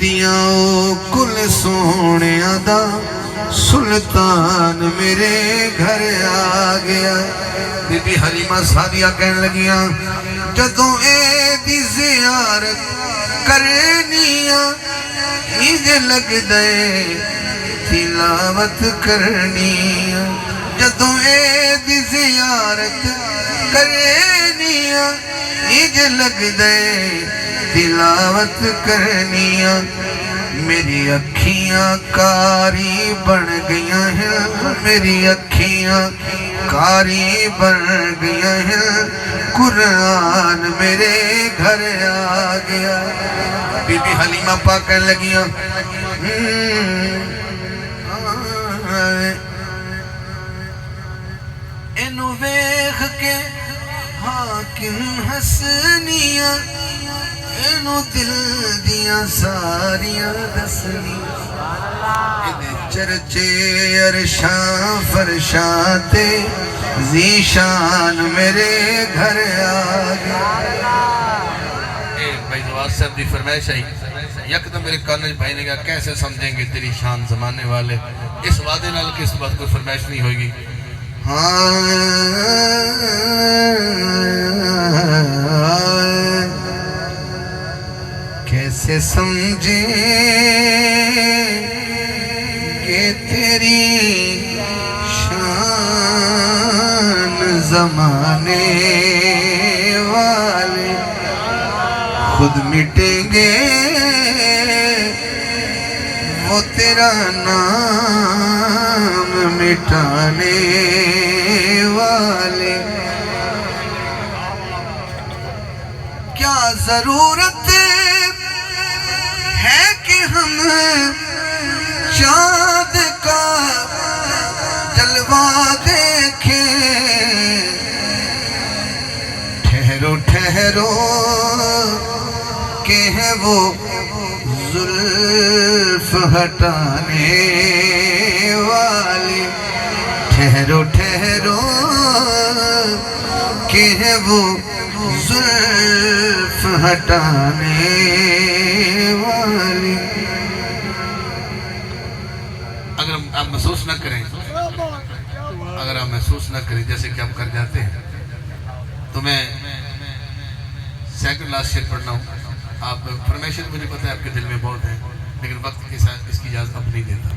کل سونے دا سلطان میرے گھر آ گیا۔ بی بی حلیمہ سعدیہ کہنے لگیاں جدوں اے دی زیارت کرنیاں ایج لگ دے تلاوت کرنیاں، جدوں اے دی زیارت کرنیاں ایج لگ دے تلاوت کرنیاں، میری اکھیاں کاری بن گیاں ہیں، میری اکھیاں کاری بن گیاں ہیں، قرآن میرے گھر آ گیا۔ بی بی حلیمہ پاک کہنے لگیاں اینو ویکھ کے حاکم حسنیاں، اینو دل دیاں ساریاں دسنیاں، چرچے عرشاں فرشاں تے ذیشان میرے گھر آ گیا۔ بھائی نواز صاحب دی فرمائش آئی، یکدم میرے کانج بھائی نے کہا کیسے سمجھیں گے تیری شان زمانے والے، اس وعدے نال کہ اس بات کوئی فرمائش نہیں ہوئے گی۔ کیسے سمجھیں کہ تیری شان زمانے والے، خود مٹیں گے وہ تیرا نام مٹانے والے۔ کیا ضرورت ہے کہ ہم چاند کا جلوہ دیکھیں، ٹھہرو ٹھہرو کہ ہے وہ زلف ہٹانے والے، ٹھہرو ٹھہرو کہ ہے وہ زلف ہٹانے والی۔ اگر آپ محسوس نہ کریں، اگر آپ محسوس نہ کریں جیسے کہ آپ کر جاتے ہیں تو میں سیکنڈ لاسٹ شیئر پڑھنا ہوں۔ آپ فرمیشن مجھے پتہ ہے آپ کے دل میں بہت ہے، لیکن وقت کے ساتھ اس کی اجازت اب نہیں دیتا۔